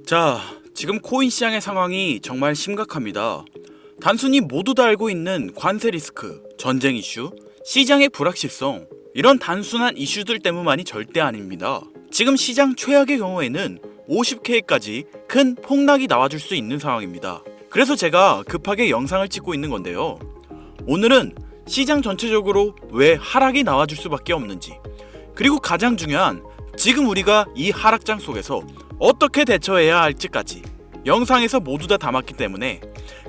자, 지금 코인 시장의 상황이 정말 심각합니다. 단순히 모두 다 알고 있는 관세 리스크, 전쟁 이슈, 시장의 불확실성, 이런 단순한 이슈들 때문만이 절대 아닙니다. 지금 시장 최악의 경우에는 50K까지 큰 폭락이 나와줄 수 있는 상황입니다. 그래서 제가 급하게 영상을 찍고 있는 건데요. 오늘은 시장 전체적으로 왜 하락이 나와줄 수밖에 없는지, 그리고 가장 중요한 지금 우리가 이 하락장 속에서 어떻게 대처해야 할지까지 영상에서 모두 다 담았기 때문에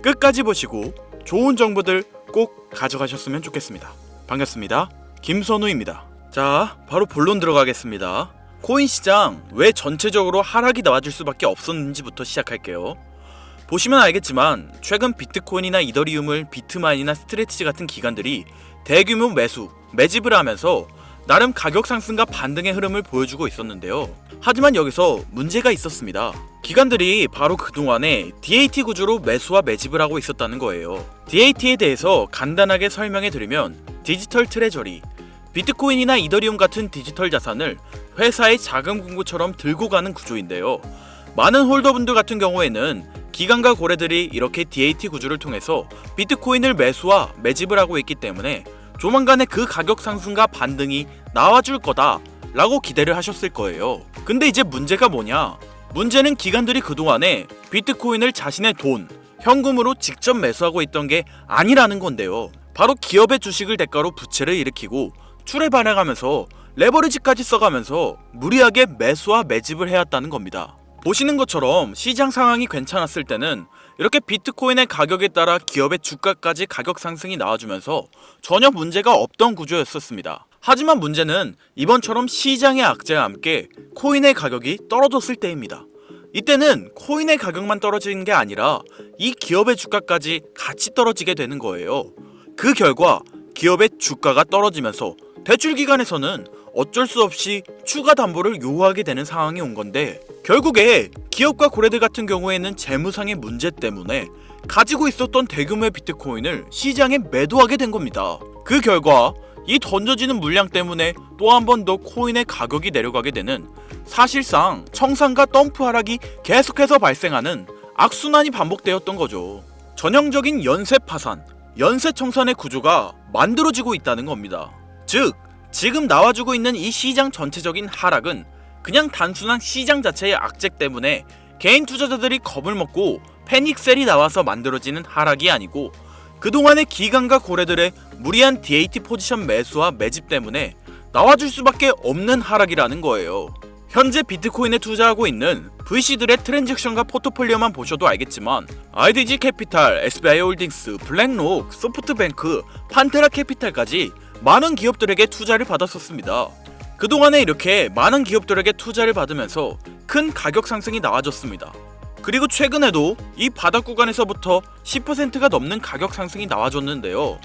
끝까지 보시고 좋은 정보들 꼭 가져가셨으면 좋겠습니다. 반갑습니다. 김선우입니다. 자, 바로 본론 들어가겠습니다. 코인 시장 왜 전체적으로 하락이 나와줄 수밖에 없었는지부터 시작할게요. 보시면 알겠지만 최근 비트코인이나 이더리움을 비트마인이나 스트레치즈 같은 기관들이 대규모 매집을 하면서 나름 가격 상승과 반등의 흐름을 보여주고 있었는데요. 하지만 여기서 문제가 있었습니다. 기관들이 바로 그동안에 DAT 구조로 매수와 매집을 하고 있었다는 거예요. DAT에 대해서 간단하게 설명해 드리면 디지털 트레저리, 비트코인이나 이더리움 같은 디지털 자산을 회사의 자금 공구처럼 들고 가는 구조인데요. 많은 홀더분들 같은 경우에는 기관과 고래들이 이렇게 DAT 구조를 통해서 비트코인을 매수와 매집을 하고 있기 때문에 조만간에 그 가격 상승과 반등이 나와줄 거다 라고 기대를 하셨을 거예요. 근데 이제 문제가 뭐냐? 문제는 기관들이 그동안에 비트코인을 자신의 돈, 현금으로 직접 매수하고 있던 게 아니라는 건데요. 바로 기업의 주식을 대가로 부채를 일으키고 출에 발행하면서 레버리지까지 써가면서 무리하게 매수와 매집을 해왔다는 겁니다. 보시는 것처럼 시장 상황이 괜찮았을 때는 이렇게 비트코인의 가격에 따라 기업의 주가까지 가격 상승이 나와주면서 전혀 문제가 없던 구조였었습니다. 하지만 문제는 이번처럼 시장의 악재와 함께 코인의 가격이 떨어졌을 때입니다. 이때는 코인의 가격만 떨어지는 게 아니라 이 기업의 주가까지 같이 떨어지게 되는 거예요. 그 결과 기업의 주가가 떨어지면서 대출기관에서는 어쩔 수 없이 추가 담보를 요구하게 되는 상황이 온 건데, 결국에 기업과 고래들 같은 경우에는 재무상의 문제 때문에 가지고 있었던 대규모의 비트코인을 시장에 매도하게 된 겁니다. 그 결과 이 던져지는 물량 때문에 또 한 번 더 코인의 가격이 내려가게 되는, 사실상 청산과 덤프 하락이 계속해서 발생하는 악순환이 반복되었던 거죠. 전형적인 연쇄 파산, 연쇄 청산의 구조가 만들어지고 있다는 겁니다. 즉, 지금 나와주고 있는 이 시장 전체적인 하락은 그냥 단순한 시장 자체의 악재 때문에 개인 투자자들이 겁을 먹고 패닉셀이 나와서 만들어지는 하락이 아니고, 그동안의 기관과 고래들의 무리한 DAT 포지션 매수와 매집 때문에 나와줄 수밖에 없는 하락이라는 거예요. 현재 비트코인에 투자하고 있는 VC들의 트랜잭션과 포트폴리오만 보셔도 알겠지만 IDG 캐피탈, SBI 홀딩스, 블랙록, 소프트뱅크, 판테라 캐피탈까지 많은 기업들에게 투자를 받았었습니다. 그동안에 이렇게 많은 기업들에게 투자를 받으면서 큰 가격 상승이 나와줬습니다. 그리고 최근에도 이 바닥 구간에서부터 10%가 넘는 가격 상승이 나와줬는데요.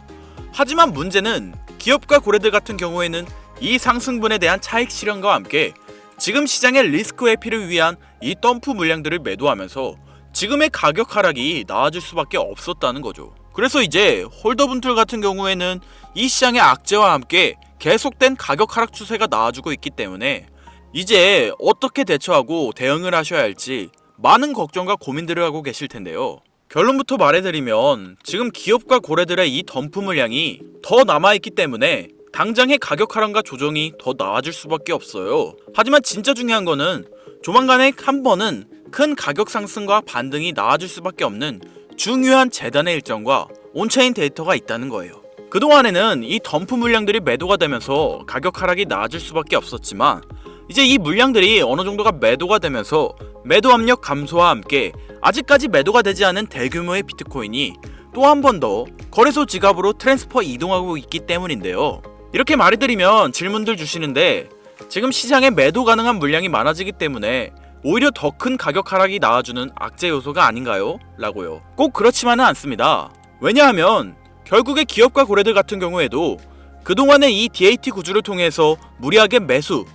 하지만 문제는 기업과 고래들 같은 경우에는 이 상승분에 대한 차익 실현과 함께 지금 시장의 리스크 회피를 위한 이 덤프 물량들을 매도하면서 지금의 가격 하락이 나와줄 수밖에 없었다는 거죠. 그래서 이제 홀더분들 같은 경우에는 이 시장의 악재와 함께 계속된 가격 하락 추세가 나와주고 있기 때문에 이제 어떻게 대처하고 대응을 하셔야 할지 많은 걱정과 고민들을 하고 계실 텐데요. 결론부터 말해드리면 지금 기업과 고래들의 이 덤프 물량이 더 남아있기 때문에 당장의 가격 하락과 조정이 더 나아질 수밖에 없어요. 하지만 진짜 중요한 거는 조만간에 한 번은 큰 가격 상승과 반등이 나아질 수밖에 없는 중요한 재단의 일정과 온체인 데이터가 있다는 거예요. 그동안에는 이 덤프 물량들이 매도가 되면서 가격 하락이 나아질 수밖에 없었지만 이제 이 물량들이 어느 정도가 매도가 되면서 매도 압력 감소와 함께 아직까지 매도가 되지 않은 대규모의 비트코인이 또 한 번 더 거래소 지갑으로 트랜스퍼 이동하고 있기 때문인데요. 이렇게 말해드리면 질문들 주시는데 지금 시장에 매도 가능한 물량이 많아지기 때문에 오히려 더 큰 가격 하락이 나와주는 악재 요소가 아닌가요? 라고요. 꼭 그렇지만은 않습니다. 왜냐하면 결국에 기업과 고래들 같은 경우에도 그동안의 이 DAT 구조를 통해서 무리하게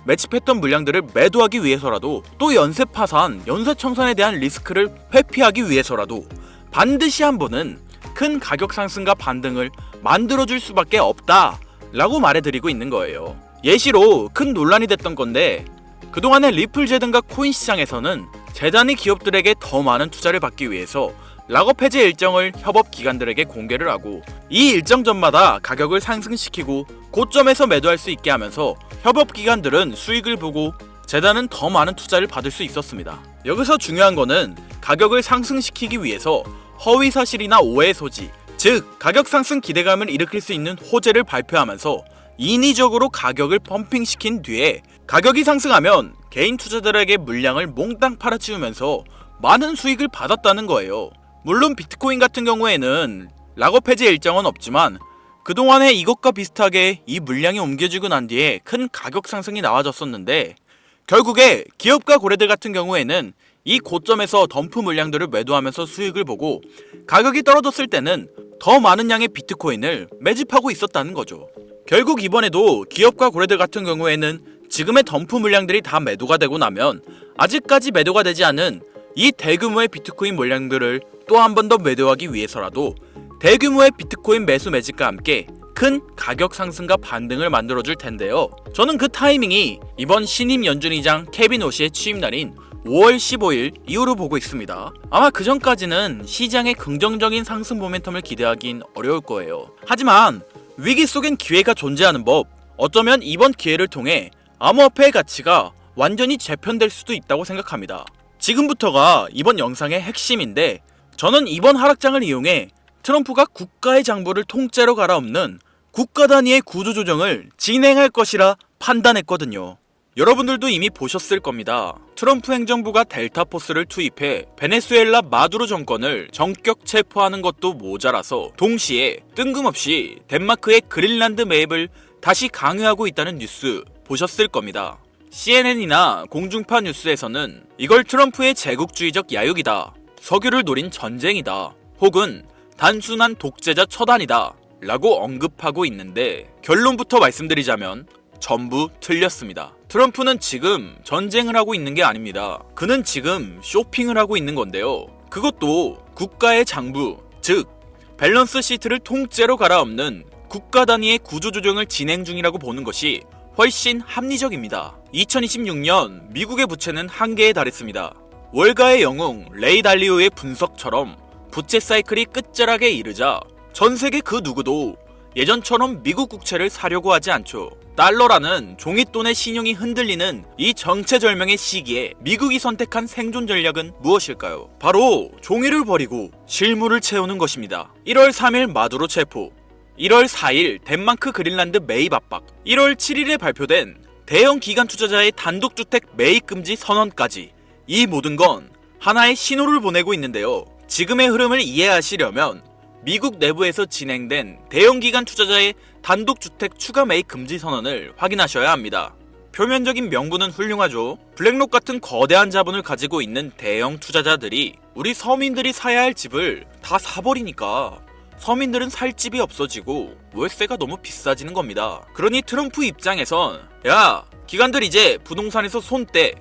매집했던 물량들을 매도하기 위해서라도, 또 연쇄 파산, 연쇄 청산에 대한 리스크를 회피하기 위해서라도 반드시 한 번은 큰 가격 상승과 반등을 만들어줄 수밖에 없다 라고 말해드리고 있는 거예요. 예시로 큰 논란이 됐던 건데, 그동안의 리플제 등과 코인 시장에서는 재단이 기업들에게 더 많은 투자를 받기 위해서 락업 해제 일정을 협업 기관들에게 공개를 하고 이 일정 전마다 가격을 상승시키고 고점에서 매도할 수 있게 하면서 협업 기관들은 수익을 보고 재단은 더 많은 투자를 받을 수 있었습니다. 여기서 중요한 거는 가격을 상승시키기 위해서 허위 사실이나 오해 소지, 즉 가격 상승 기대감을 일으킬 수 있는 호재를 발표하면서 인위적으로 가격을 펌핑시킨 뒤에 가격이 상승하면 개인 투자자들에게 물량을 몽땅 팔아치우면서 많은 수익을 받았다는 거예요. 물론 비트코인 같은 경우에는 락업 해제 일정은 없지만 그동안에 이것과 비슷하게 이 물량이 옮겨지고 난 뒤에 큰 가격 상승이 나와졌었는데 결국에 기업과 고래들 같은 경우에는 이 고점에서 덤프 물량들을 매도하면서 수익을 보고 가격이 떨어졌을 때는 더 많은 양의 비트코인을 매집하고 있었다는 거죠. 결국 이번에도 기업과 고래들 같은 경우에는 지금의 덤프 물량들이 다 매도가 되고 나면 아직까지 매도가 되지 않은 이 대규모의 비트코인 물량들을 또 한 번 더 매도하기 위해서라도 대규모의 비트코인 매수 매집과 함께 큰 가격 상승과 반등을 만들어줄 텐데요. 저는 그 타이밍이 이번 신임 연준의장 케빈 오시의 취임날인 5월 15일 이후로 보고 있습니다. 아마 그 전까지는 시장의 긍정적인 상승 모멘텀을 기대하긴 어려울 거예요. 하지만 위기 속엔 기회가 존재하는 법, 어쩌면 이번 기회를 통해 암호화폐의 가치가 완전히 재편될 수도 있다고 생각합니다. 지금부터가 이번 영상의 핵심인데 저는 이번 하락장을 이용해 트럼프가 국가의 장부를 통째로 갈아엎는 국가 단위의 구조조정을 진행할 것이라 판단했거든요. 여러분들도 이미 보셨을 겁니다. 트럼프 행정부가 델타포스를 투입해 베네수엘라 마두로 정권을 전격 체포하는 것도 모자라서 동시에 뜬금없이 덴마크의 그린란드 매입을 다시 강요하고 있다는 뉴스 보셨을 겁니다. CNN이나 공중파 뉴스에서는 이걸 트럼프의 제국주의적 야욕이다, 석유를 노린 전쟁이다, 혹은 단순한 독재자 처단이다 라고 언급하고 있는데 결론부터 말씀드리자면 전부 틀렸습니다. 트럼프는 지금 전쟁을 하고 있는 게 아닙니다. 그는 지금 쇼핑을 하고 있는 건데요. 그것도 국가의 장부, 즉 밸런스 시트를 통째로 갈아엎는 국가 단위의 구조조정을 진행 중이라고 보는 것이 훨씬 합리적입니다. 2026년 미국의 부채는 한계에 달했습니다. 월가의 영웅 레이 달리오의 분석처럼 부채 사이클이 끝자락에 이르자 전 세계 그 누구도 예전처럼 미국 국채를 사려고 하지 않죠. 달러라는 종잇돈의 신용이 흔들리는 이 정체절명의 시기에 미국이 선택한 생존 전략은 무엇일까요? 바로 종이를 버리고 실물을 채우는 것입니다. 1월 3일 마두로 체포, 1월 4일 덴마크 그린란드 매입 압박, 1월 7일에 발표된 대형 기관 투자자의 단독주택 매입 금지 선언까지 이 모든 건 하나의 신호를 보내고 있는데요. 지금의 흐름을 이해하시려면 미국 내부에서 진행된 대형 기관 투자자의 단독주택 추가 매입 금지 선언을 확인하셔야 합니다. 표면적인 명분은 훌륭하죠. 블랙록 같은 거대한 자본을 가지고 있는 대형 투자자들이 우리 서민들이 사야 할 집을 다 사버리니까 서민들은 살 집이 없어지고 월세가 너무 비싸지는 겁니다. 그러니 트럼프 입장에선 야, 기관들 이제 부동산에서 손 떼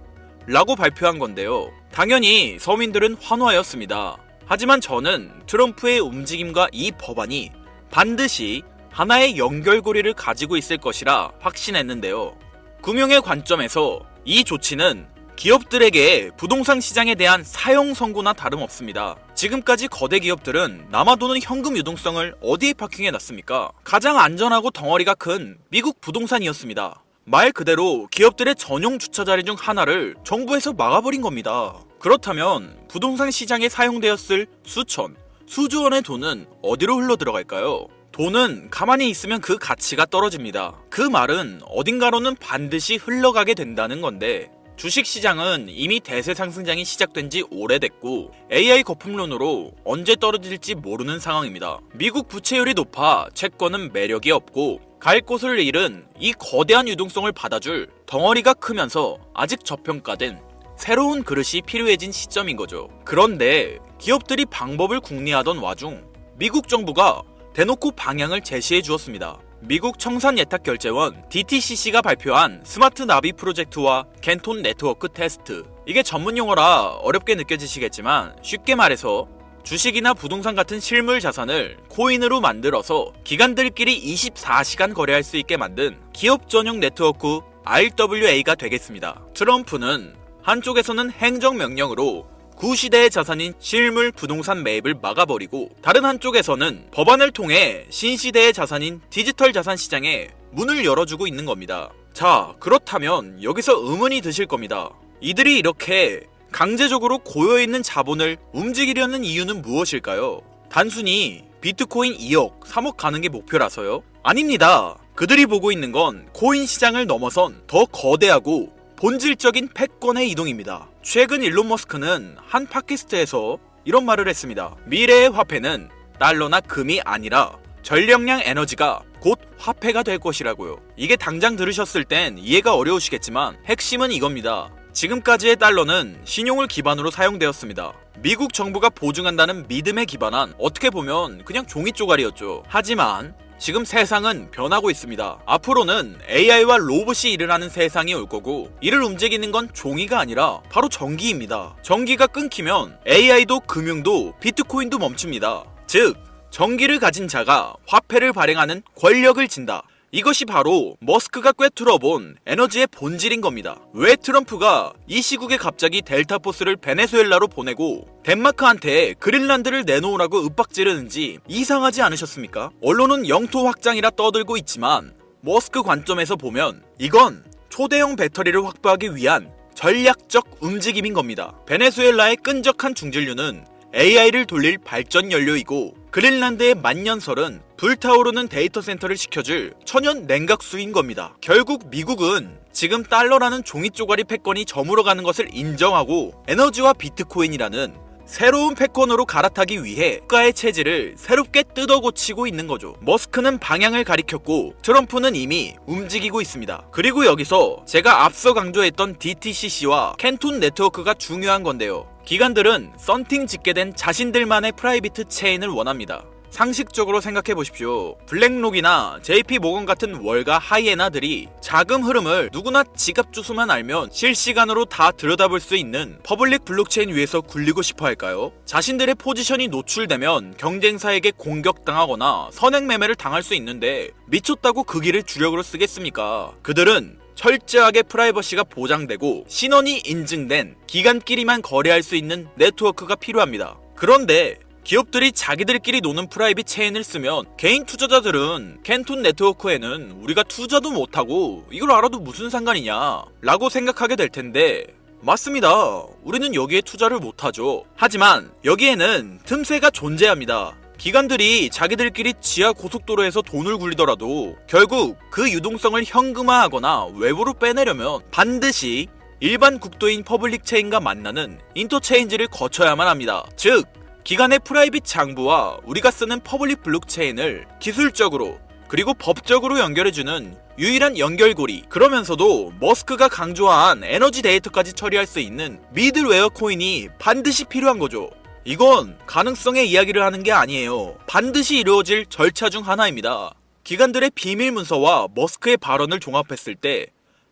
라고 발표한 건데요. 당연히 서민들은 환호하였습니다. 하지만 저는 트럼프의 움직임과 이 법안이 반드시 하나의 연결고리를 가지고 있을 것이라 확신했는데요. 금융의 관점에서 이 조치는 기업들에게 부동산 시장에 대한 사형 선고나 다름없습니다. 지금까지 거대 기업들은 남아도는 현금 유동성을 어디에 파킹해놨습니까? 가장 안전하고 덩어리가 큰 미국 부동산이었습니다. 말 그대로 기업들의 전용 주차 자리 중 하나를 정부에서 막아버린 겁니다. 그렇다면 부동산 시장에 사용되었을 수천, 수조 원의 돈은 어디로 흘러들어갈까요? 돈은 가만히 있으면 그 가치가 떨어집니다. 그 말은 어딘가로는 반드시 흘러가게 된다는 건데 주식시장은 이미 대세 상승장이 시작된 지 오래됐고 AI 거품론으로 언제 떨어질지 모르는 상황입니다. 미국 부채율이 높아 채권은 매력이 없고 갈 곳을 잃은 이 거대한 유동성을 받아줄 덩어리가 크면서 아직 저평가된 새로운 그릇이 필요해진 시점인 거죠. 그런데 기업들이 방법을 궁리하던 와중 미국 정부가 대놓고 방향을 제시해 주었습니다. 미국 청산예탁결제원 DTCC가 발표한 스마트 나비 프로젝트와 겐톤 네트워크 테스트, 이게 전문용어라 어렵게 느껴지시겠지만 쉽게 말해서 주식이나 부동산 같은 실물 자산을 코인으로 만들어서 기관들끼리 24시간 거래할 수 있게 만든 기업 전용 네트워크 RWA가 되겠습니다. 트럼프는 한쪽에서는 행정명령으로 구시대의 자산인 실물 부동산 매입을 막아버리고 다른 한쪽에서는 법안을 통해 신시대의 자산인 디지털 자산 시장에 문을 열어주고 있는 겁니다. 자, 그렇다면 여기서 의문이 드실 겁니다. 이들이 이렇게 강제적으로 고여있는 자본을 움직이려는 이유는 무엇일까요? 단순히 비트코인 2억, 3억 가는 게 목표라서요? 아닙니다. 그들이 보고 있는 건 코인 시장을 넘어선 더 거대하고 본질적인 패권의 이동입니다. 최근 일론 머스크는 한 팟캐스트에서 이런 말을 했습니다. 미래의 화폐는 달러나 금이 아니라 전력량 에너지가 곧 화폐가 될 것이라고요. 이게 당장 들으셨을 땐 이해가 어려우시겠지만 핵심은 이겁니다. 지금까지의 달러는 신용을 기반으로 사용되었습니다. 미국 정부가 보증한다는 믿음에 기반한 어떻게 보면 그냥 종이 쪼가리였죠. 하지만 지금 세상은 변하고 있습니다. 앞으로는 AI와 로봇이 일을 하는 세상이 올 거고 이를 움직이는 건 종이가 아니라 바로 전기입니다. 전기가 끊기면 AI도 금융도 비트코인도 멈춥니다. 즉, 전기를 가진 자가 화폐를 발행하는 권력을 진다. 이것이 바로 머스크가 꿰뚫어본 에너지의 본질인 겁니다. 왜 트럼프가 이 시국에 갑자기 델타포스를 베네수엘라로 보내고 덴마크한테 그린란드를 내놓으라고 윽박지르는지 이상하지 않으셨습니까? 언론은 영토 확장이라 떠들고 있지만 머스크 관점에서 보면 이건 초대형 배터리를 확보하기 위한 전략적 움직임인 겁니다. 베네수엘라의 끈적한 중진류는 AI를 돌릴 발전 연료이고 그린란드의 만년설은 불타오르는 데이터 센터를 식혀줄 천연 냉각수인 겁니다. 결국 미국은 지금 달러라는 종이 쪼가리 패권이 저물어가는 것을 인정하고 에너지와 비트코인이라는 새로운 패권으로 갈아타기 위해 국가의 체질을 새롭게 뜯어고치고 있는 거죠. 머스크는 방향을 가리켰고 트럼프는 이미 움직이고 있습니다. 그리고 여기서 제가 앞서 강조했던 DTCC와 캔톤 네트워크가 중요한 건데요. 기관들은 썬팅 짓게 된 자신들만의 프라이빗 체인을 원합니다. 상식적으로 생각해 보십시오. 블랙록이나 JP모건 같은 월가 하이에나들이 자금 흐름을 누구나 지갑 주소만 알면 실시간으로 다 들여다볼 수 있는 퍼블릭 블록체인 위에서 굴리고 싶어 할까요? 자신들의 포지션이 노출되면 경쟁사에게 공격당하거나 선행매매를 당할 수 있는데 미쳤다고 그 길을 주력으로 쓰겠습니까? 그들은 철저하게 프라이버시가 보장되고 신원이 인증된 기관끼리만 거래할 수 있는 네트워크가 필요합니다. 그런데 기업들이 자기들끼리 노는 프라이빗 체인을 쓰면 개인 투자자들은 캔톤 네트워크에는 우리가 투자도 못하고 이걸 알아도 무슨 상관이냐 라고 생각하게 될 텐데 맞습니다. 우리는 여기에 투자를 못하죠. 하지만 여기에는 틈새가 존재합니다. 기관들이 자기들끼리 지하 고속도로에서 돈을 굴리더라도 결국 그 유동성을 현금화하거나 외부로 빼내려면 반드시 일반 국도인 퍼블릭 체인과 만나는 인터체인지를 거쳐야만 합니다. 즉, 기관의 프라이빗 장부와 우리가 쓰는 퍼블릭 블록체인을 기술적으로 그리고 법적으로 연결해주는 유일한 연결고리. 그러면서도 머스크가 강조한 에너지 데이터까지 처리할 수 있는 미들웨어 코인이 반드시 필요한 거죠. 이건 가능성의 이야기를 하는 게 아니에요. 반드시 이루어질 절차 중 하나입니다. 기관들의 비밀 문서와 머스크의 발언을 종합했을 때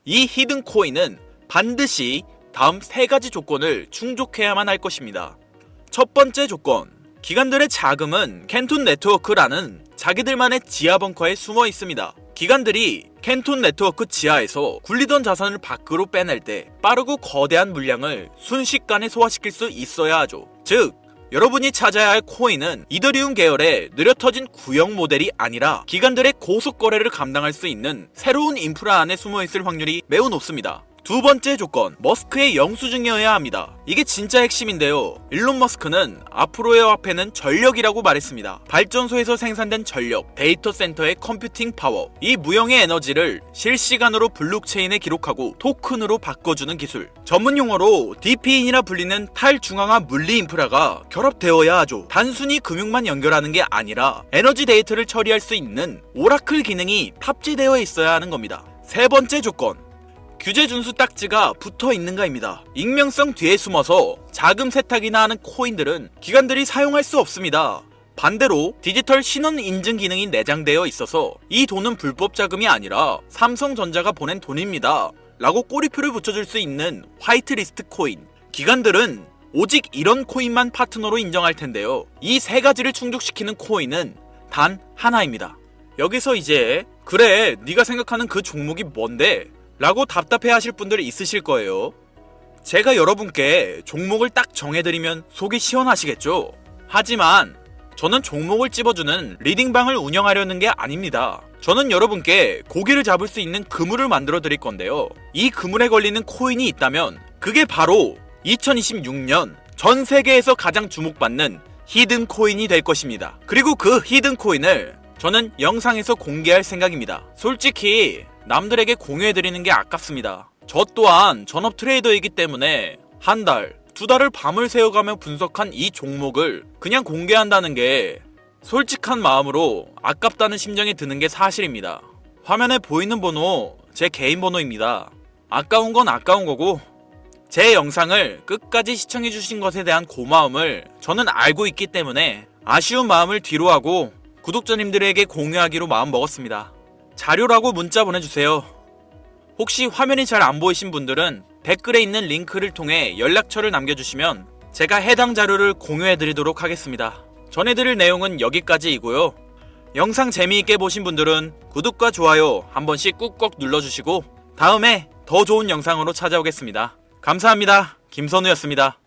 이 히든 코인은 반드시 다음 3가지 조건을 충족해야만 할 것입니다. 첫 번째 조건, 기관들의 자금은 캔톤 네트워크라는 자기들만의 지하 벙커에 숨어 있습니다. 기관들이 캔톤 네트워크 지하에서 굴리던 자산을 밖으로 빼낼 때 빠르고 거대한 물량을 순식간에 소화시킬 수 있어야 하죠. 즉, 여러분이 찾아야 할 코인은 이더리움 계열의 느려터진 구형 모델이 아니라 기관들의 고속 거래를 감당할 수 있는 새로운 인프라 안에 숨어 있을 확률이 매우 높습니다. 두 번째 조건, 머스크의 영수증이어야 합니다. 이게 진짜 핵심인데요. 일론 머스크는 앞으로의 화폐는 전력이라고 말했습니다. 발전소에서 생산된 전력, 데이터 센터의 컴퓨팅 파워, 이 무형의 에너지를 실시간으로 블록체인에 기록하고 토큰으로 바꿔주는 기술. 전문 용어로 DP인이라 불리는 탈중앙화 물리 인프라가 결합되어야 하죠. 단순히 금융만 연결하는 게 아니라 에너지 데이터를 처리할 수 있는 오라클 기능이 탑재되어 있어야 하는 겁니다. 세 번째 조건, 규제 준수 딱지가 붙어 있는가입니다. 익명성 뒤에 숨어서 자금 세탁이나 하는 코인들은 기관들이 사용할 수 없습니다. 반대로 디지털 신원 인증 기능이 내장되어 있어서 이 돈은 불법 자금이 아니라 삼성전자가 보낸 돈입니다 라고 꼬리표를 붙여줄 수 있는 화이트리스트 코인. 기관들은 오직 이런 코인만 파트너로 인정할 텐데요. 이 3가지를 충족시키는 코인은 단 하나입니다. 여기서 이제 네가 생각하는 그 종목이 뭔데? 라고 답답해 하실 분들이 있으실 거예요. 제가 여러분께 종목을 딱 정해드리면 속이 시원하시겠죠? 하지만 저는 종목을 찝어주는 리딩방을 운영하려는 게 아닙니다. 저는 여러분께 고기를 잡을 수 있는 그물을 만들어 드릴 건데요. 이 그물에 걸리는 코인이 있다면 그게 바로 2026년 전 세계에서 가장 주목받는 히든 코인이 될 것입니다. 그리고 그 히든 코인을 저는 영상에서 공개할 생각입니다. 솔직히 남들에게 공유해드리는 게 아깝습니다. 저 또한 전업 트레이더이기 때문에 한 달, 두 달을 밤을 새워가며 분석한 이 종목을 그냥 공개한다는 게 솔직한 마음으로 아깝다는 심정이 드는 게 사실입니다. 화면에 보이는 번호 제 개인 번호입니다. 아까운 건 아까운 거고 제 영상을 끝까지 시청해주신 것에 대한 고마움을 저는 알고 있기 때문에 아쉬운 마음을 뒤로하고 구독자님들에게 공유하기로 마음먹었습니다. 자료라고 문자 보내주세요. 혹시 화면이 잘 안 보이신 분들은 댓글에 있는 링크를 통해 연락처를 남겨주시면 제가 해당 자료를 공유해드리도록 하겠습니다. 전해드릴 내용은 여기까지이고요. 영상 재미있게 보신 분들은 구독과 좋아요 한 번씩 꾹꾹 눌러주시고 다음에 더 좋은 영상으로 찾아오겠습니다. 감사합니다. 김선우였습니다.